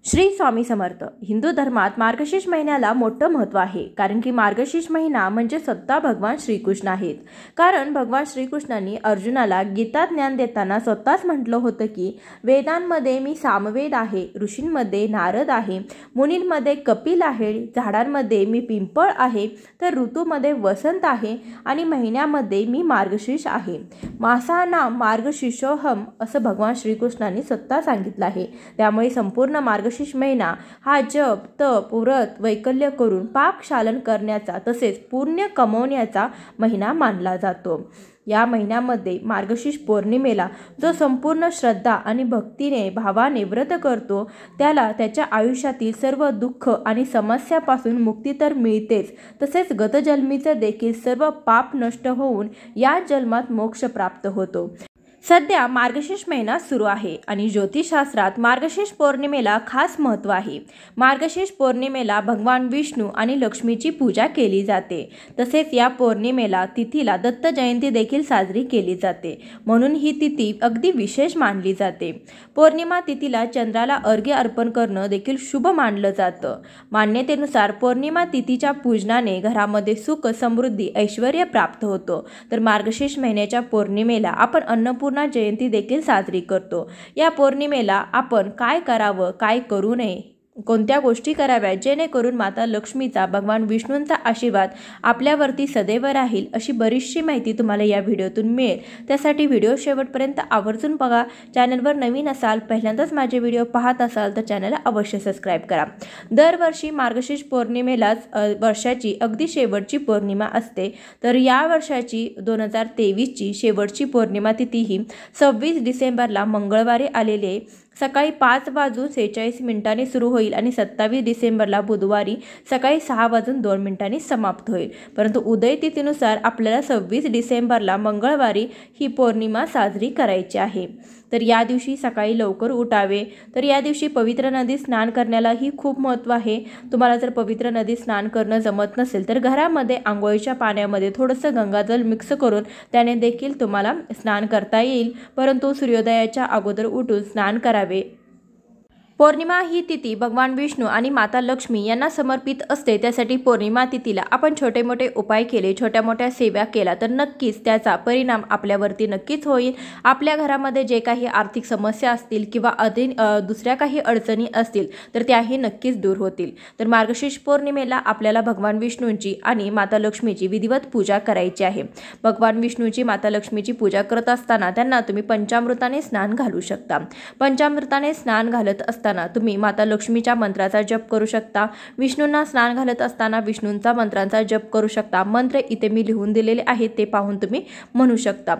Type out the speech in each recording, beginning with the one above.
श्री स्वामी समर्थ. हिंदू धर्मात मार्गशीर्ष महिन्याला मोठं महत्त्व आहे, कारण की मार्गशीर्ष महिना म्हणजे स्वतः भगवान श्रीकृष्ण आहेत. कारण भगवान श्रीकृष्णांनी अर्जुनाला गीता ज्ञान देताना स्वतःच म्हटलं होतं की वेदांमध्ये मी सामवेद आहे, ऋषींमध्ये नारद आहे, मुनींमध्ये कपिल आहे, झाडांमध्ये मी पिंपळ आहे, तर ऋतूमध्ये वसंत आहे आणि महिन्यामध्ये मी मार्गशीर्ष आहे. मासानाम मार्गशीर्षोहम असं भगवान श्रीकृष्णांनी स्वतः सांगितलं आहे. त्यामुळे संपूर्ण मार्गशीर्ष महिना हा जप, तप, व्रत, वैकल्य करून पाप क्षालन करण्याचा तसेच पुण्य कमवण्याचा महिना मानला जातो. या महिन्यामध्ये मार्गशीर्ष पौर्णिमेला जो संपूर्ण श्रद्धा आणि भक्तीने भावाने व्रत करतो त्याला त्याच्या आयुष्यातील सर्व दुःख आणि समस्यापासून मुक्ती तर मिळतेच, तसेच गतजन्मीचे देखील सर्व पाप नष्ट होऊन या जन्मात मोक्ष प्राप्त होतो. सध्या मार्गशीर्ष महिना सुरू आहे आणि ज्योतिषशास्त्रात मार्गशीर्ष पौर्णिमेला खास महत्त्व आहे. मार्गशीर्ष पौर्णिमेला भगवान विष्णू आणि लक्ष्मीची पूजा केली जाते. तसेच या पौर्णिमेला तिथीला दत्त जयंती देखील साजरी केली जाते, म्हणून ही तिथी अगदी विशेष मानली जाते. पौर्णिमा तिथीला चंद्राला अर्घ्य अर्पण करणं देखील शुभ मानलं जातं. मान्यतेनुसार पौर्णिमा तिथीच्या पूजनाने घरामध्ये सुख, समृद्धी, ऐश्वर्य प्राप्त होतो. तर मार्गशीर्ष महिन्याच्या पौर्णिमेला आपण अन्नपूर्णा जयंती देखील साजरी करतो. या पौर्णिमेला आपण काय करावं, काय करू नये, कोणत्या गोष्टी कराव्या जेणेकरून माता लक्ष्मीचा, भगवान विष्णूंचा आशीर्वाद आपल्यावरती सदैव राहील, अशी बरीचशी माहिती तुम्हाला या व्हिडिओतून मिळेल. त्यासाठी व्हिडिओ शेवटपर्यंत आवर्जून बघा. चॅनलवर नवीन असाल, पहिल्यांदाच माझे व्हिडिओ पाहत असाल तर चॅनलला अवश्य सबस्क्राईब करा. दरवर्षी मार्गशीर्ष पौर्णिमेलाच वर्षाची अगदी शेवटची पौर्णिमा असते. तर या वर्षाची 2023ची शेवटची पौर्णिमा तिथी ही 26 डिसेंबरला मंगळवारी आलेली आहे. सकाळी 5:46 सुरू होईल आणि 27 डिसेंबरला बुधवारी सकाळी 6:02 समाप्त होईल. परंतु उदय तिथीनुसार आपल्याला 26 डिसेंबरला मंगळवारी ही पौर्णिमा साजरी करायची आहे. तर या दिवशी सकाळी लवकर उठावे. तर या दिवशी पवित्र नदीत स्नान करण्यालाही खूप महत्त्व आहे. तुम्हाला जर पवित्र नदीत स्नान करणं जमत नसेल तर घरामध्ये आंघोळीच्या पाण्यामध्ये थोडंसं गंगाजल मिक्स करून त्याने देखील तुम्हाला स्नान करता येईल. परंतु सूर्योदयाच्या अगोदर उठून स्नान करावे. पौर्णिमा ही तिथी भगवान विष्णू आणि माता लक्ष्मी यांना समर्पित असते. त्यासाठी पौर्णिमा तिथीला आपण छोटे मोठे उपाय केले, छोट्या मोठ्या सेवा केला तर नक्कीच त्याचा परिणाम आपल्यावरती नक्कीच होईल. आपल्या घरामध्ये जे काही आर्थिक समस्या असतील किंवा दुसऱ्या काही अडचणी असतील तर त्याही नक्कीच दूर होतील. तर मार्गशीर्ष पौर्णिमेला आपल्याला भगवान विष्णूंची आणि माता लक्ष्मीची विधिवत पूजा करायची आहे. भगवान विष्णूची, माता लक्ष्मीची पूजा करत असताना त्यांना तुम्ही पंचामृताने स्नान घालू शकता. पंचामृताने स्नान घालत असताना तुम्ही माता लक्ष्मीच्या मंत्राचा जप करू शकता. विष्णूंना स्नान घालत असताना विष्णूंचा मंत्रांचा जप करू शकता. मंत्र इथे मी लिहून दिलेले आहेत, ते पाहून तुम्ही म्हणू शकता.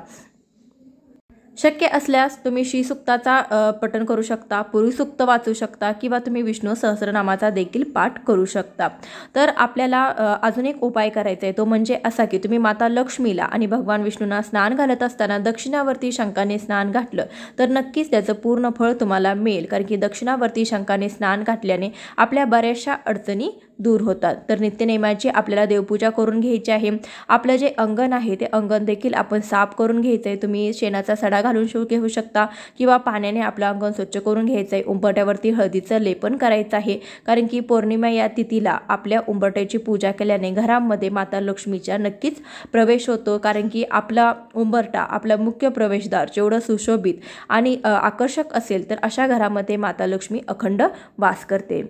शक्य असल्यास तुम्ही श्रीसूक्ताचा पठण करू शकता, पुरुषसूक्त वाचू शकता किंवा तुम्ही विष्णू सहस्रनामाचा देखील पाठ करू शकता. तर आपल्याला अजून एक उपाय करायचा आहे, तो म्हणजे असा की तुम्ही माता लक्ष्मीला आणि भगवान विष्णूंना स्नान घालत असताना दक्षिणावर्ती शंखाने स्नान घातलं तर नक्कीच त्याचं पूर्ण फळ तुम्हाला मिळेल. कारण की दक्षिणावर्ती शंखाने स्नान घातल्याने आपल्या बऱ्याचशा अडचणी दूर होतात. तर नित्यनेमाची आपल्याला देवपूजा करून घ्यायची आहे. आपलं जे अंगण आहे ते अंगण देखील आपण साफ करून घ्यायचं आहे. तुम्ही शेणाचा सडा घालून घेऊ शकता किंवा पाण्याने आपलं अंगण स्वच्छ करून घ्यायचं आहे. उंबरठ्यावरती हळदीचं लेपन करायचं आहे. कारण की पौर्णिमा या तिथीला आपल्या उंबरठ्याची पूजा केल्याने घरामध्ये माता लक्ष्मीचा नक्कीच प्रवेश होतो. कारण की आपला उंबरठा, आपला मुख्य प्रवेशद्वार जेवढं सुशोभित आणि आकर्षक असेल तर अशा घरामध्ये माता लक्ष्मी अखंड वास करते.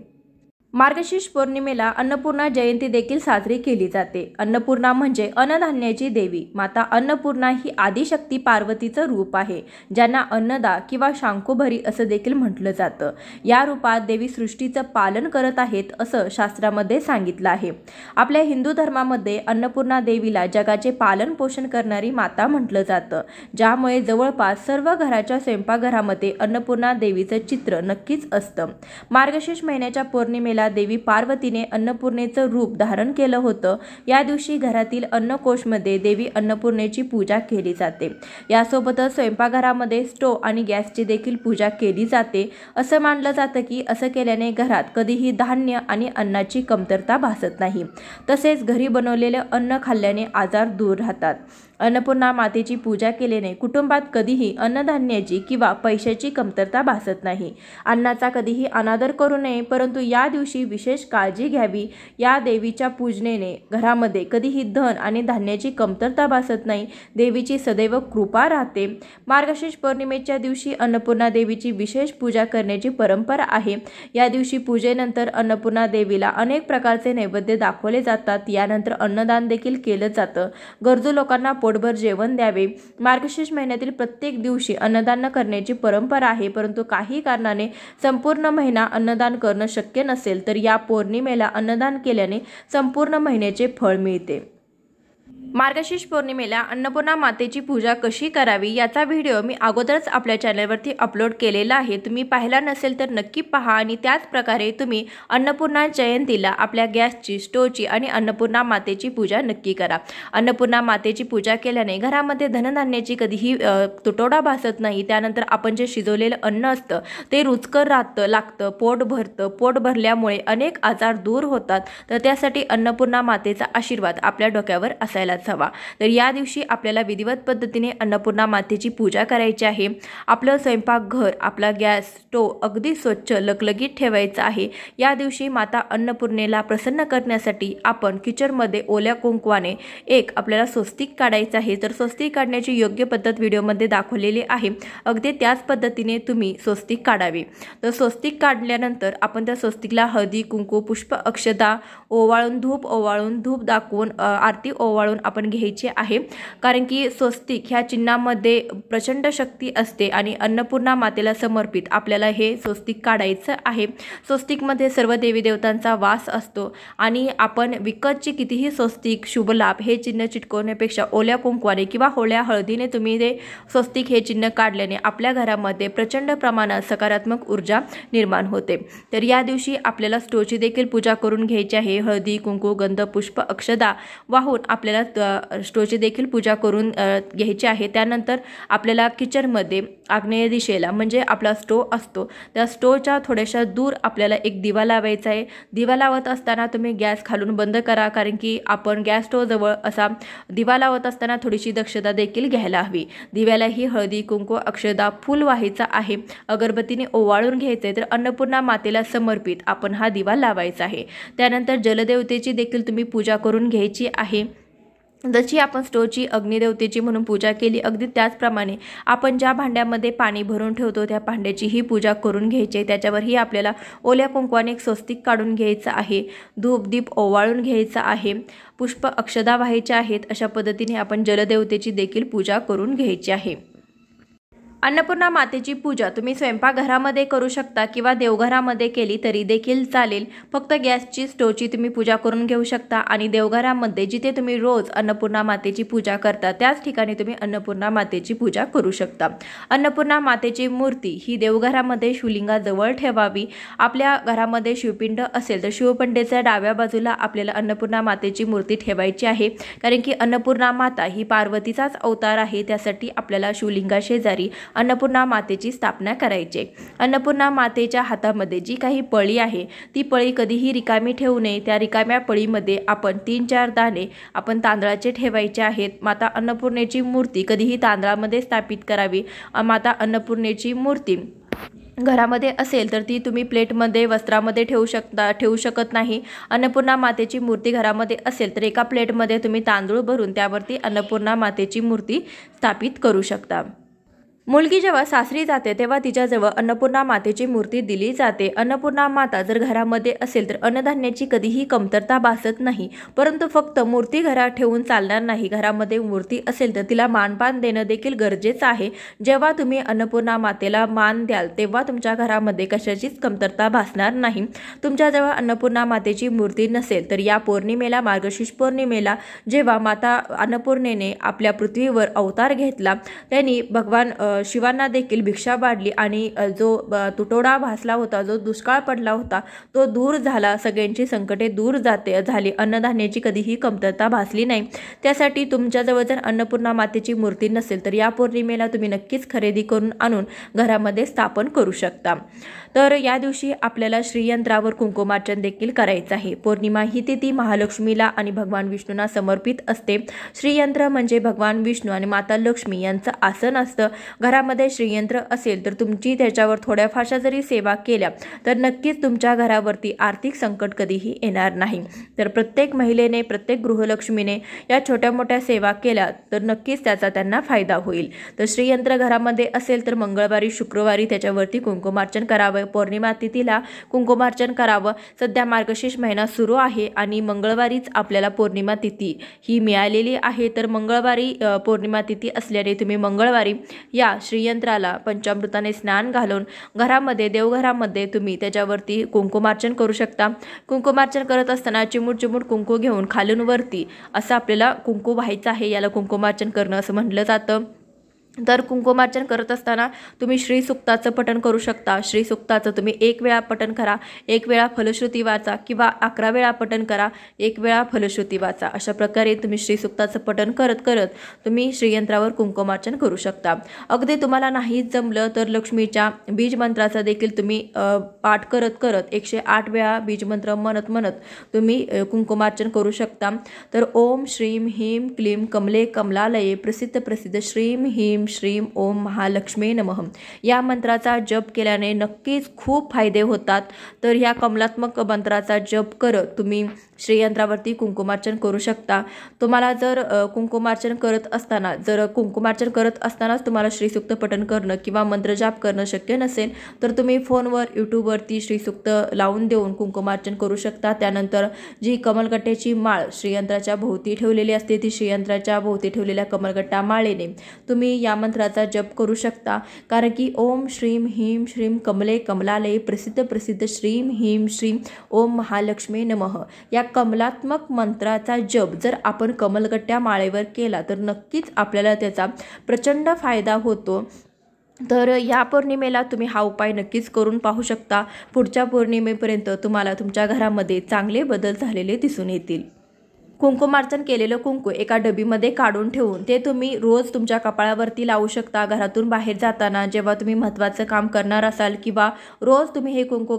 मार्गशीर्ष पौर्णिमेला अन्नपूर्णा जयंती देखील साजरी केली जाते. अन्नपूर्णा म्हणजे अन्नधान्याची देवी. माता अन्नपूर्णा ही आदिशक्ती पार्वतीचं रूप आहे, ज्यांना अन्नदा किंवा शांकुभरी असं देखील म्हटलं जातं. या रूपात देवी सृष्टीचं पालन करत आहेत असं शास्त्रामध्ये सांगितलं आहे. आपल्या हिंदू धर्मामध्ये अन्नपूर्णा देवीला जगाचे पालन पोषण करणारी माता म्हटलं जातं, ज्यामुळे जवळपास सर्व घराच्या स्वयंपाकघरामध्ये अन्नपूर्णा देवीचं चित्र नक्कीच असतं. मार्गशीर्ष महिन्याच्या पौर्णिमेला देवी पार्वतीने अन्नपूर्णेचं रूप धारण केलं होतं. या दिवशी घरातील अन्नकोशमध्ये देवी अन्नपूर्णेची पूजा केली जाते. यासोबतच स्वयंपाकघरामध्ये स्टोव आणि गॅसची देखील पूजा केली जाते. असं मानलं जातं की असं केल्याने घरात कधीही धान्य आणि अन्नाची कमतरता भासत नाही. तसेच घरी बनवलेले अन्न खाल्ल्याने आजार दूर राहतात. अन्नपूर्णा मातेची पूजा केल्याने कुटुंबात कधीही अन्नधान्याची किंवा पैशाची कमतरता भासत नाही। अन्नाचा कधीही अनादर करू नये, परंतु या दिवशी विशेष काळजी घ्यावी। या देवीच्या पूजनेने घरामध्ये कधीही धन आणि धान्याची कमतरता भासत नाही, देवीची सदैव कृपा राहते। मार्गशीर्ष पौर्णिमेच्या दिवशी अन्नपूर्णा देवीची विशेष पूजा करण्याची परंपरा आहे। या दिवशी पूजेनंतर अन्नपूर्णा देवीला अनेक प्रकारचे नैवेद्य दाखवले जातात। यानंतर अन्नदान देखील केलं जातं। गरजू लोकांना पोटभर जेवण द्यावे। मार्गशीर्ष महिन्यातील प्रत्येक दिवशी अन्नदान करण्याची परंपरा आहे, परंतु काही कारणाने संपूर्ण महिना अन्नदान करणं शक्य नसेल तर या पौर्णिमेला अन्नदान केल्याने संपूर्ण महिन्याचे फळ मिळते। मार्गशीर्ष पौर्णिमेला अन्नपूर्णा मातेची पूजा कशी करावी याचा व्हिडिओ मी अगोदरच आपल्या चॅनलवरती अपलोड केलेला आहे। तुम्ही पाहिला नसेल तर नक्की पहा आणि त्याच प्रकारे तुम्ही अन्नपूर्णा जयंतीला आपल्या गॅसची, स्टोवची आणि अन्नपूर्णा मातेची पूजा नक्की करा। अन्नपूर्णा मातेची पूजा केल्याने घरामध्ये धनधान्याची कधीही तुटवडा भासत नाही। त्यानंतर आपण जे शिजवलेलं अन्न असतं ते रुचकर लागतं, पोट भरतं। पोट भरल्यामुळे अनेक आजार दूर होतात। तर त्यासाठी अन्नपूर्णा मातेचा आशीर्वाद आपल्या डोक्यावर असायला हवा। तर या दिवशी आपल्याला विधिवत पद्धतीने अन्नपूर्णा मातेची पूजा करायची आहे। आपलं स्वयंपाकघर, आपला गॅस, स्टोव अगदी स्वच्छ लकलकीत ठेवायचं आहे। या दिवशी माता अन्नपूर्णेला प्रसन्न करण्यासाठी आपण किचनमध्ये ओल्या कुंकवाने एक आपल्याला स्वस्तिक काढायचं आहे। तर स्वस्तिक काढण्याची योग्य पद्धत व्हिडिओमध्ये दाखवलेली आहे। अगदी त्याच पद्धतीने तुम्ही स्वस्तिक काढावे। तर स्वस्तिक काढल्यानंतर आपण त्या स्वस्तिकला हळदी, कुंकू, पुष्प, अक्षता ओवाळून, धूप दाखवून, आरती ओवाळून आपण घ्यायचे आहे। कारण की स्वस्तिक ह्या चिन्हामध्ये प्रचंड शक्ती असते आणि अन्नपूर्णा मातेला समर्पित आपल्याला हे स्वस्तिक काढायचं आहे। स्वस्तिकमध्ये सर्व देवी देवतांचा वास असतो आणि आपण विकतची कितीही स्वस्तिक, शुभलाभ हे चिन्ह चिटकवण्यापेक्षा ओल्या कुंकवाने किंवा ओल्या हळदीने तुम्ही ते स्वस्तिक हे चिन्ह काढल्याने आपल्या घरामध्ये प्रचंड प्रमाणात सकारात्मक ऊर्जा निर्माण होते। तर या दिवशी आपल्याला स्टोवची देखील पूजा करून घ्यायची आहे। हळदी, कुंकू, गंध, पुष्प, अक्षता वाहून आपल्याला स्टोवची देखील पूजा करून घ्यायची आहे। त्यानंतर आपल्याला किचनमध्ये आग्नेय दिशेला म्हणजे आपला स्टोव असतो त्या स्टोवच्या थोड्याशा दूर आपल्याला एक दिवा लावायचा आहे। दिवा लावत असताना तुम्ही गॅस खालून बंद करा, कारण की आपण गॅस स्टोव जवळ असा दिवा लावत असताना थोडीशी दक्षता देखील घ्यायला हवी। दिव्यालाही हळदी, कुंकू, अक्षता, फूल व्हायचा आहे। अगरबत्तीने ओवाळून घ्यायचे। तर अन्नपूर्णा मातेला समर्पित आपण हा दिवा लावायचा आहे। त्यानंतर जलदेवतेची देखील तुम्ही पूजा करून घ्यायची आहे। जशी आपण स्टोवची अग्निदेवतेची म्हणून पूजा केली, अगदी त्याचप्रमाणे आपण ज्या भांड्यामध्ये पाणी भरून ठेवतो त्या भांड्याची ही पूजा करून घ्यायची आहे। त्याच्यावरही आपल्याला ओल्या कुंकवाने एक स्वस्तिक काढून घ्यायचं आहे। धूप दीप ओवाळून घ्यायचा आहे। पुष्प, अक्षता व्हायच्या आहेत। अशा पद्धतीने आपण जलदेवतेची देखील पूजा करून घ्यायची आहे। अन्नपूर्णा मातेची पूजा तुम्ही स्वयंपाकघरामध्ये करू शकता किंवा देवघरामध्ये केली तरी देखील चालेल। फक्त गॅसची, स्टोवची तुम्ही पूजा करून घेऊ शकता आणि देवघरामध्ये जिथे तुम्ही रोज अन्नपूर्णा मातेची पूजा करता त्याच ठिकाणी तुम्ही अन्नपूर्णा मातेची पूजा करू शकता। अन्नपूर्णा मातेची मूर्ती ही देवघरामध्ये शिवलिंगाजवळ ठेवावी। आपल्या घरामध्ये शिवपिंड असेल तर शिवपिंडीच्या डाव्या बाजूला आपल्याला अन्नपूर्णा मातेची मूर्ती ठेवायची आहे, कारण की अन्नपूर्णा माता ही पार्वतीचाच अवतार आहे। त्यासाठी आपल्याला शिवलिंगाशेजारी अन्नपूर्णा मातेची स्थापना करायची। अन्नपूर्णा मातेच्या हातामध्ये जी काही पळी आहे ती पळी कधीही रिकामी ठेवू नये। त्या रिकाम्या पळीमध्ये आपण 3-4 दाणे आपण तांदळाचे ठेवायचे आहेत। माता अन्नपूर्णेची मूर्ती कधीही तांदळामध्ये स्थापित करावी। माता अन्नपूर्णेची मूर्ती घरामध्ये असेल तर ती तुम्ही प्लेटमध्ये, वस्त्रामध्ये ठेवू शकत नाही। अन्नपूर्णा मातेची मूर्ती घरामध्ये असेल तर एका प्लेटमध्ये तुम्ही तांदूळ भरून त्यावरती अन्नपूर्णा मातेची मूर्ती स्थापित करू शकता। मुलगी जेव्हा सासरी जाते तेव्हा तिच्याजवळ अन्नपूर्णा मातेची मूर्ती दिली जाते। अन्नपूर्णा माता जर घरामध्ये असेल तर अन्नधान्याची कधीही कमतरता भासत नाही, परंतु फक्त मूर्ती घरात ठेवून चालणार नाही। घरामध्ये मूर्ती असेल तर तिला मानपान देणं देखील गरजेचं आहे। जेव्हा तुम्ही अन्नपूर्णा मातेला मान द्याल तेव्हा तुमच्या घरामध्ये कशाचीच कमतरता भासणार नाही। तुमच्याजवळ अन्नपूर्णा मातेची मूर्ती नसेल तर या पौर्णिमेला, मार्गशीर्ष पौर्णिमेला जेव्हा माता अन्नपूर्णेने आपल्या पृथ्वीवर अवतार घेतला त्यांनी भगवान शिवांना देखील भिक्षा वाढली आणि जो तुटवडा भासला होता, जो दुष्काळ पडला होता तो दूर झाला, सगळ्यांची संकटे दूर झाली, अन्नधान्याची कधीही कमतरता भासली नाही। त्यासाठी तुमच्याजवळ जर अन्नपूर्णा मातेची मूर्ती नसेल तर या पौर्णिमेला तुम्ही नक्कीच खरेदी करून आणून घरामध्ये स्थापन करू शकता। तर या दिवशी आपल्याला श्रीयंत्रावर कुंकुमार्चन देखील करायचं आहे। पौर्णिमा ही तिथी महालक्ष्मीला आणि भगवान विष्णूंना समर्पित असते। श्रीयंत्र म्हणजे भगवान विष्णू आणि माता लक्ष्मी यांचं आसन असतं। घरामध्ये श्रीयंत्र असेल तर तुमची त्याच्यावर थोड्याफारशा जरी सेवा केल्या तर नक्कीच तुमच्या घरावरती आर्थिक संकट कधीही येणार नाही। तर प्रत्येक महिलेने, प्रत्येक गृहलक्ष्मीने या छोट्या मोठ्या सेवा केल्या तर नक्कीच त्याचा त्यांना फायदा होईल। तर श्रीयंत्र घरामध्ये असेल तर मंगळवारी, शुक्रवारी त्याच्यावरती कुंकुमार्चन करावं। पौर्णिमा तिथीला कुंकुमार्चन करावं। सध्या मार्गशीर्ष महिना सुरू आहे आणि मंगळवारीच आपल्याला पौर्णिमा तिथी ही मिळालेली आहे। तर मंगळवारी पौर्णिमा तिथी असल्याने तुम्ही मंगळवारी या श्रीयंत्राला पंचामृताने स्नान घालून घरामध्ये, देवघरामध्ये तुम्ही त्याच्यावरती कुंकुमार्चन करू शकता। कुंकुमार्चन करत असताना चिमूट कुंकू घेऊन खालून वरती असं आपल्याला कुंकू व्हायचं आहे। याला कुंकुमार्चन करणं असं म्हटलं जातं। तर कुंकुमार्चन करत असताना तुम्ही श्री सुक्ताचं पठण करू शकता। श्री सुक्ताचं तुम्ही 1 वेळा पठण करा, 1 वेळा फलश्रुती वाचा किंवा 11 वेळा पठण करा, 1 वेळा फलश्रुती वाचा। अशा प्रकारे तुम्ही श्री सुक्ताचं पठण करत तुम्ही श्रीयंत्रावर कुंकुमार्चन करू शकता। अगदी तुम्हाला नाहीच जमलं तर लक्ष्मीच्या बीज मंत्राचा देखील तुम्ही पाठ करत 108 वेळा बीज मंत्र म्हणत तुम्ही कुंकुमार्चन करू शकता। तर ओम श्रीम ह्रीम क्लीम कमले कमलालये प्रसिद्ध श्रीम ह्रीम श्रीम ओम महालक्ष्मी नमः या मंत्राचा जप केल्याने नक्कीच खूप फायदे होतात। तर ह्या कमलात्मक मंत्राचा जप करत तुम्ही श्रीयंत्रावरती कुंकुमार्चन करू शकता। तुम्हाला जर कुंकुमार्चन करत असतानाच तुम्हाला श्रीसूक्त पठण करणं किंवा मंत्रजाप करणं शक्य नसेल तर तुम्ही फोनवर, यूट्यूबवरती श्रीसूक्त लावून देऊन कुंकुमार्चन करू शकता। त्यानंतर जी कमलगट्ट्याची माळ श्रीयंत्राच्या भोवती ठेवलेली असते ती श्रीयंत्राच्या भोवती ठेवलेल्या कमलगट्टा माळेने तुम्ही या मंत्राचा जप करू शकता। कारण की ओम श्रीम ह्रीम श्रीम कमले कमलालये प्रसिद्ध श्रीम ह्रीम श्रीम ओम महालक्ष्मी नमः या कमलात्मक मंत्राचा जप जर आपण कमलगट्ट्या माळेवर केला तर नक्कीच आपल्याला त्याचा प्रचंड फायदा होतो। तर या पौर्णिमेला तुम्ही हा उपाय नक्कीच करून पाहू शकता। पुढच्या पौर्णिमेपर्यंत तुम्हाला तुमच्या घरामध्ये चांगले बदल झालेले दिसून येतील। कुंकुमार्चन केलेलं कुंकू एका डबीमध्ये काढून ठेवून ते तुम्ही रोज तुमच्या कपाळावरती लावू शकता। घरातून बाहेर जाताना जेव्हा तुम्ही महत्त्वाचं काम करणार असाल किंवा रोज तुम्ही हे कुंकू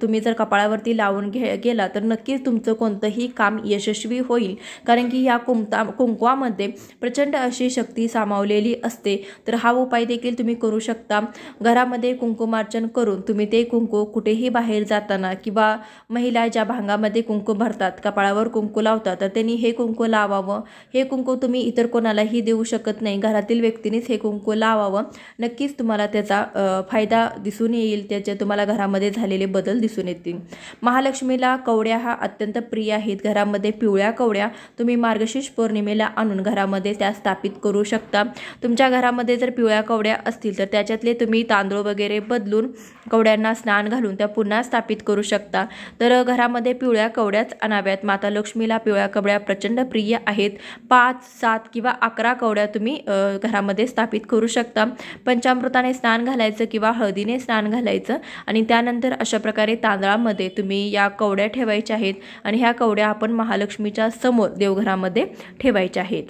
तुम्ही जर कपाळावरती लावून गेला तर नक्कीच तुमचं कोणतंही काम यशस्वी होईल। कारण की या कुंकवामध्ये प्रचंड अशी शक्ती सामावलेली असते। तर हा उपाय देखील तुम्ही करू शकता। घरामध्ये कुंकुमार्चन करून तुम्ही ते कुंकू कुठेही बाहेर जाताना किंवा महिला ज्या भांगामध्ये कुंकू भरतात, कपाळावर कुंकू लावतात तर हे कुंकू लावावं। हे कुंकू तुम्ही इतर कोणालाही देऊ शकत नाही, घरातील व्यक्तीनेच हे कुंकू लावावं। नक्कीच तुम्हाला त्याचा फायदा दिसून येईल, त्याचे तुम्हाला घरामध्ये झालेले बदल दिसून येतील। महालक्ष्मीला कवड्या हा अत्यंत प्रिय आहेत। घरामध्ये पिवळ्या कवड्या तुम्ही मार्गशीर्ष पौर्णिमेला आणून घरामध्ये त्या स्थापित करू शकता। तुमच्या घरामध्ये जर पिवळ्या कवड्या असतील तर त्याच्यातले तुम्ही तांदूळ वगैरे बदलून कवड्यांना स्नान घालून त्या पुन्हा स्थापित करू शकता। तर घरामध्ये पिवळ्या कवड्याच आणाव्यात। माता लक्ष्मीला पिवळ्या कवड्या प्रचंड प्रिय आहेत। 5, 7 किंवा 11 कवड्या तुम्ही घरामध्ये स्थापित करू शकता। पंचामृताने स्नान घालायचं किंवा हळदीने स्नान घालायचं आणि त्यानंतर अशा प्रकारे तांदळामध्ये तुम्ही या कवड्या ठेवायच्या आहेत आणि ह्या कवड्या आपण महालक्ष्मीच्या समोर देवघरामध्ये ठेवायच्या आहेत।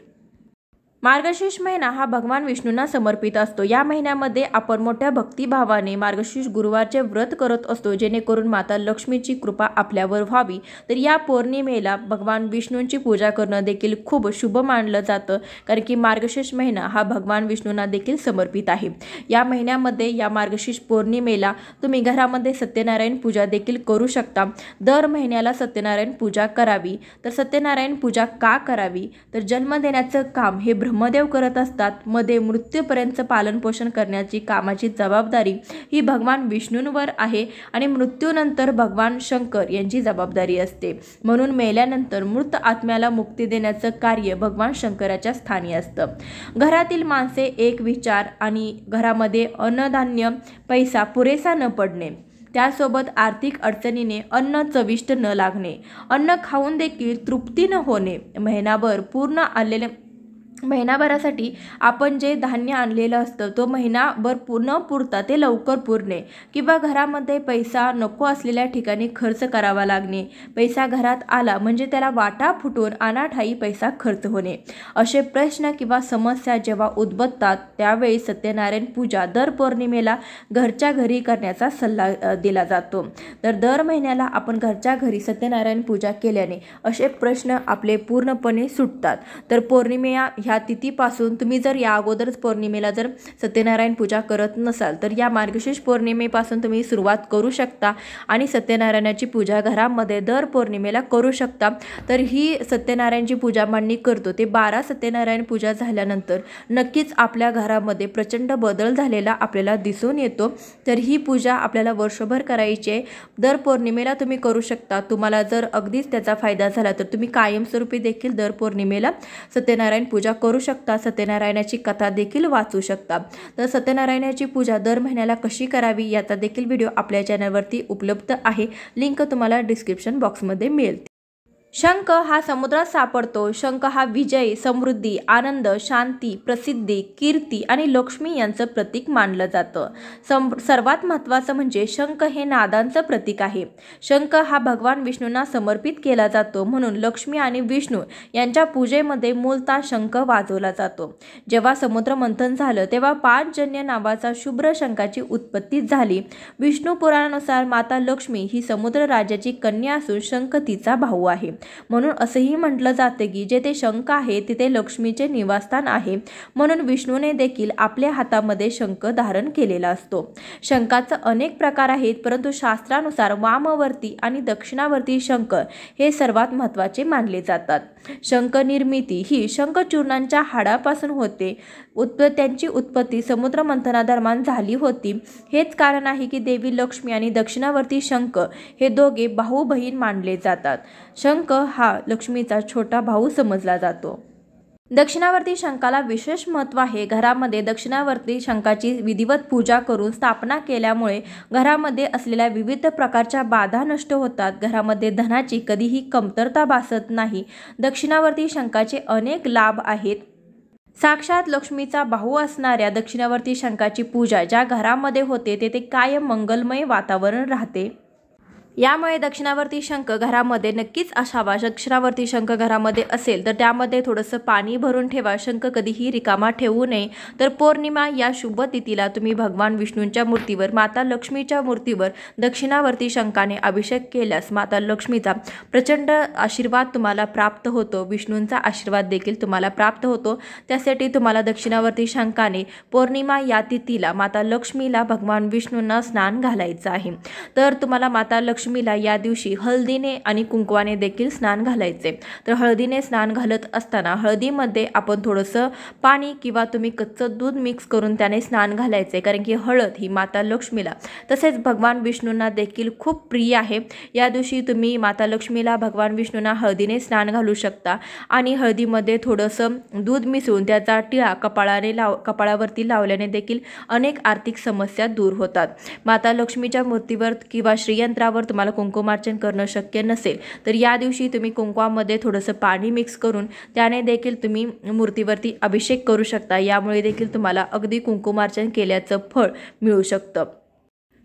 मार्गशीर्ष महिना हा भगवान विष्णूंना समर्पित असतो। या महिन्यामध्ये आपण मोठ्या भक्तिभावाने मार्गशीर्ष गुरुवारचे व्रत करत असतो जेणेकरून माता लक्ष्मीची कृपा आपल्यावर व्हावी। तर या पौर्णिमेला भगवान विष्णूंची पूजा करणं देखील खूप शुभ मानलं जातं। कारण की मार्गशीर्ष महिना हा भगवान विष्णूंना देखील समर्पित आहे। या महिन्यामध्ये या मार्गशीर्ष पौर्णिमेला तुम्ही घरामध्ये सत्यनारायण पूजा देखील करू शकता। दर महिन्याला सत्यनारायण पूजा करावी। तर सत्यनारायण पूजा का करावी तर जन्म देण्याचं काम हे ब्रह्मदेव करत असतात। मध्ये मृत्यूपर्यंत पालन पोषण करण्याची कामाची जबाबदारी ही भगवान विष्णूंवर आहे आणि मृत्यूनंतर भगवान शंकर यांची जबाबदारी असते। म्हणून मेल्यानंतर मृत आत्म्याला मुक्ती देण्याचं कार्य भगवान शंकराच्या स्थानी असतं। घरातील माणसे एक विचार आणि घरामध्ये अन्नधान्य पैसा पुरेसा न पडणे, त्यासोबत आर्थिक अडचणीने अन्न चविष्ट न लागणे, अन्न खाऊन देखील तृप्ती न होणे, महिनाभर पूर्ण आलेले महिनाभरासाठी आपण जे धान्य आणलेलं असतं तो महिनाभर न पुरता ते लवकर पुरणे किंवा घरामध्ये पैसा नको असलेल्या ठिकाणी खर्च करावा लागणे, पैसा घरात आला म्हणजे त्याला वाटा फुटून अनाठायी पैसा खर्च होणे, असे प्रश्न किंवा समस्या जेव्हा उद्भवतात त्यावेळी सत्यनारायण पूजा दर पौर्णिमेला घरच्या घरी करण्याचा सल्ला दिला जातो। तर दर महिन्याला आपण घरच्या घरी सत्यनारायण पूजा केल्याने असे प्रश्न आपले पूर्णपणे सुटतात। तर पौर्णिमेला ह्या तिथीपासून तुम्ही जर या अगोदरच पौर्णिमेला जर सत्यनारायण पूजा करत नसाल तर या मार्गशीर्ष पौर्णिमेपासून तुम्ही सुरुवात करू शकता आणि सत्यनारायणाची पूजा घरामध्ये दर पौर्णिमेला करू शकता। तर ही सत्यनारायणची पूजा मांडणी करतो ते 12 सत्यनारायण पूजा झाल्यानंतर नक्कीच आपल्या घरामध्ये प्रचंड बदल झालेला आपल्याला दिसून येतो। तर ही पूजा आपल्याला वर्षभर करायची आहे, दर पौर्णिमेला तुम्ही करू शकता। तुम्हाला जर अगदीच त्याचा फायदा झाला तर तुम्ही कायमस्वरूपी देखील दर पौर्णिमेला सत्यनारायण पूजा करू शकता, सत्यनारायणाची कथा देखील वाचू शकता। तर सत्यनारायणाची पूजा दर महिन्याला कशी करावी याचा देखील व्हिडिओ आपल्या चॅनलवरती उपलब्ध आहे, लिंक तुम्हाला डिस्क्रिप्शन बॉक्समध्ये मिळेल। शंख हा समुद्रात सापडतो। शंख हा विजय, समृद्धी, आनंद, शांती, प्रसिद्धी, कीर्ती आणि लक्ष्मी यांचं प्रतीक मानलं जातं। सर्वात महत्त्वाचं म्हणजे शंख हे नादांचं प्रतीक आहे। शंख हा भगवान विष्णूंना समर्पित केला जातो, म्हणून लक्ष्मी आणि विष्णू यांच्या पूजेमध्ये मूलतः शंख वाजवला जातो। जेव्हा समुद्र मंथन झालं तेव्हा पांचजन्य नावाचा शुभ्र शंखाची उत्पत्ती झाली। विष्णू पुराणानुसार माता लक्ष्मी ही समुद्र राजाची कन्या असून शंख तिचा भाऊ आहे, म्हणून असेही म्हटलं जाते की जेथे शंख आहे तिथे लक्ष्मीचे निवासस्थान आहे, म्हणून विष्णूने देखील आपल्या हातामध्ये शंख धारण केलेला असतो। शंखाचे अनेक प्रकार आहेत, परंतु शास्त्रानुसार वामवर्ती आणि दक्षिणावर्ती शंख हे सर्वात महत्त्वाचे मानले जातात। शंख निर्मिती ही शंखचूर्णांच्या हाडापासून होते। त्यांची उत्पत्ती समुद्र मंथनादरम्यान झाली होती। हेच कारण आहे की देवी लक्ष्मी आणि दक्षिणावर्ती शंख हे दोघे भाऊ बहीण मानले जातात। शंख हा लक्ष्मीचा छोटा भाऊ समजला जातो। दक्षिणावर्ती शंखाला विशेष महत्त्व आहे। घरामध्ये दक्षिणावर्ती शंखाची विधिवत पूजा करून स्थापना केल्यामुळे घरामध्ये असलेल्या विविध प्रकारच्या बाधा नष्ट होतात, घरामध्ये धनाची कधीही कमतरता भासत नाही। दक्षिणावर्ती शंखाचे अनेक लाभ आहेत। साक्षात लक्ष्मीचा भाऊ असणाऱ्या दक्षिणावर्ती शंखाची पूजा ज्या घरामध्ये होते तेथे कायम मंगलमय वातावरण राहते। यामुळे दक्षिणावर्ती शंख घरामध्ये नक्कीच असावा। दक्षिणावर्ती शंख घरामध्ये असेल तर त्यामध्ये थोडंसं पाणी भरून ठेवा। शंख कधीही रिकामा ठेवू नये। तर पौर्णिमा या शुभ तिथीला तुम्ही भगवान विष्णूंच्या मूर्तीवर, माता लक्ष्मीच्या मूर्तीवर दक्षिणावर्ती शंखाने अभिषेक केल्यास माता लक्ष्मीचा प्रचंड आशीर्वाद तुम्हाला प्राप्त होतो, विष्णूंचा आशीर्वाद देखील तुम्हाला प्राप्त होतो। त्यासाठी तुम्हाला दक्षिणावर्ती शंखाने पौर्णिमा या तिथीला माता लक्ष्मीला, भगवान विष्णूंना स्नान घालायचं आहे। तर तुम्हाला माता लक्ष्मीला या दिवशी हळदीने आणि कुंकवाने देखील स्नान घालायचे। तर हळदीने स्नान घालत असताना हळदीमध्ये आपण थोडंसं पाणी किंवा तुम्ही कच्चं दूध मिक्स करून त्याने स्नान घालायचे, कारण की हळद ही माता लक्ष्मीला तसेच भगवान विष्णूंना देखील खूप प्रिय आहे। या दिवशी तुम्ही माता लक्ष्मीला, भगवान विष्णूंना हळदीने स्नान घालू शकता आणि हळदीमध्ये थोडंसं दूध मिसळून त्याचा टिळा कपाळावरती लावल्याने देखील अनेक आर्थिक समस्या दूर होतात। माता लक्ष्मीच्या मूर्तीवर किंवा श्रीयंत्रावर तुम्हाला कुंकुमार्चन करणं शक्य नसेल तर या दिवशी तुम्ही कुंकवामध्ये थोडंसं पाणी मिक्स करून त्याने देखील तुम्ही मूर्तीवरती अभिषेक करू शकता। यामुळे देखील तुम्हाला अगदी कुंकुमार्चन केल्याचं फळ मिळू शकतं।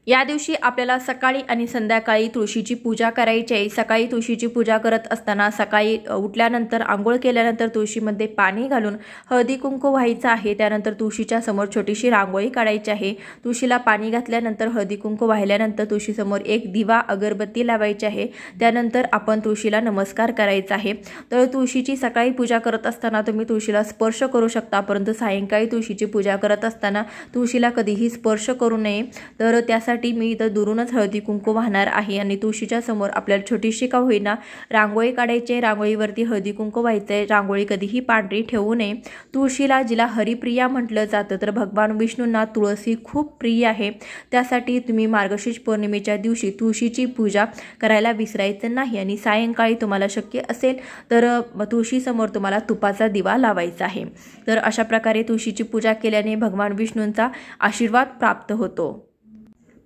या दिवशी आपल्याला सकाळी आणि संध्याकाळी तुळशीची पूजा करायची आहे। सकाळी तुळशीची पूजा करत असताना सकाळी उठल्यानंतर आंघोळ केल्यानंतर तुळशीमध्ये पाणी घालून हळदी कुंकू व्हायचं आहे। त्यानंतर तुळशीच्या समोर छोटीशी रांगोळी काढायची आहे। तुळशीला पाणी घातल्यानंतर हळदी कुंकू वाहिल्यानंतर तुळशीसमोर एक दिवा अगरबत्ती लावायची आहे। त्यानंतर आपण तुळशीला नमस्कार करायचा आहे। तर तुळशीची सकाळी पूजा करत असताना तुम्ही तुळशीला स्पर्श करू शकता, परंतु सायंकाळी तुळशीची पूजा करत असताना तुळशीला कधीही स्पर्श करू नये। तर त्यासाठी मी इथं दुरूनच हळदी कुंकू वाहणार आहे आणि तुळशीच्या समोर आपल्याला छोटीशी का होईना रांगोळी काढायची, रांगोळीवरती हळदी कुंकू व्हायचे। रांगोळी कधीही पांढरी ठेवू नये। तुळशीला जिला हरिप्रिया म्हटलं जातं तर भगवान विष्णूंना तुळस खूप प्रिय आहे, त्यासाठी तुम्ही मार्गशीर्ष पौर्णिमेच्या दिवशी तुळशीची पूजा करायला विसरायचं नाही आणि सायंकाळी तुम्हाला शक्य असेल तर तुळशीसमोर तुम्हाला तुपाचा दिवा लावायचा आहे। तर अशा प्रकारे तुळशीची पूजा केल्याने भगवान विष्णूंचा आशीर्वाद प्राप्त होतो।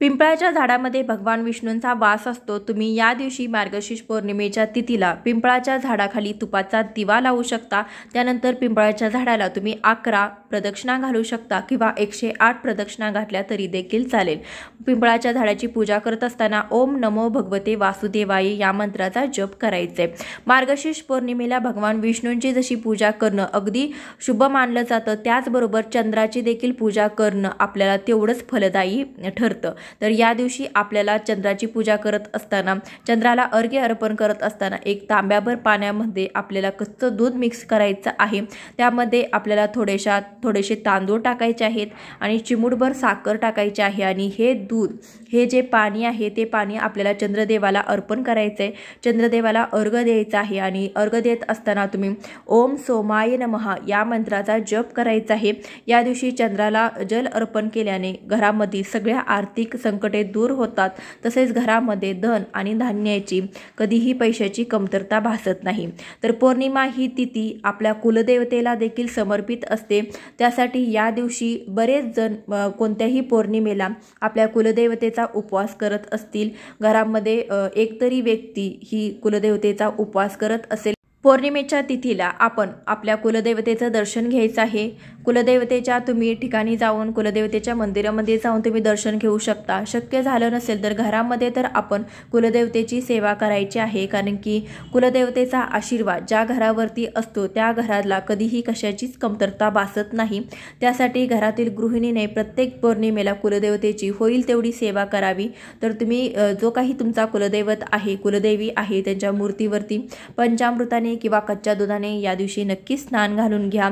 पिंपळाच्या झाडामध्ये भगवान विष्णूंचा वास असतो। तुम्ही या दिवशी मार्गशीर्ष पौर्णिमेच्या तिथीला पिंपळाच्या झाडाखाली तुपाचा दिवा लावू शकता। त्यानंतर पिंपळाच्या झाडाला तुम्ही 11 प्रदक्षिणा घालू शकता किंवा 108 प्रदक्षिणा घातल्या तरी देखील चालेल। पिंपळाच्या झाडाची पूजा करत असताना ओम नमो भगवते वासुदेवाय या मंत्राचा जप करायचे। मार्गशीर्ष पौर्णिमेला भगवान विष्णूंची जशी पूजा करणं अगदी शुभ मानलं जातं, त्याचबरोबर चंद्राची देखील पूजा करणं आपल्याला तेवढंच फलदायी ठरतं। तर या दिवशी आपल्याला चंद्राची पूजा करत असताना, चंद्राला अर्घ्य अर्पण करत असताना एक तांब्याभर पाण्यामध्ये आपल्याला कच्चं दूध मिक्स करायचं आहे। त्यामध्ये आपल्याला थोडेसे तांदूळ टाकायचे आहेत आणि चिमूटभर साखर टाकायची आहे आणि हे दूध, हे जे पाणी आहे ते पाणी आपल्याला चंद्रदेवाला अर्पण करायचं आहे। चंद्रदेवाला अर्घ्य द्यायचा आहे आणि अर्घ्य देत असताना तुम्ही ओम सोमाय नमः या मंत्राचा जप करायचा आहे। या दिवशी चंद्राला जल अर्पण केल्याने घरामध्ये सगळ्या आर्थिक संकटे दूर होतात, तसेच घरामध्ये धन आणि धान्याची कधीही पैशाची कमतरता भासत नाही। तर पौर्णिमा ही तिथी आपल्या कुलदेवतेला देखील समर्पित असते। त्यासाठी या दिवशी बरेच जण कोणत्याही पौर्णिमेला आपल्या कुलदेवतेचा उपवास करत असतील। घरामध्ये एकतरी व्यक्ती ही कुलदेवतेचा उपवास करत असेल। पौर्णिमेच्या तिथीला आपण आपल्या कुलदेवतेचं दर्शन घ्यायचं आहे। कुलदेवतेच्या तुम्ही ठिकाणी जाऊन, कुलदेवतेच्या मंदिरामध्ये जाऊन तुम्ही दर्शन घेऊ शकता। शक्य झालं नसेल तर घरामध्ये तर आपण कुलदेवतेची सेवा करायची आहे, कारण की कुलदेवतेचा आशीर्वाद ज्या घरावरती असतो त्या घराला कधीही कशाचीच कमतरता भासत नाही। त्यासाठी घरातील गृहिणीने प्रत्येक पौर्णिमेला कुलदेवतेची होईल तेवढी सेवा करावी। तर तुम्ही जो काही तुमचा कुलदैवत आहे, कुलदेवी आहे, त्यांच्या मूर्तीवरती पंचामृताने किंवा कच्च्या दुधाने या दिवशी नक्की स्नान घालून घ्या।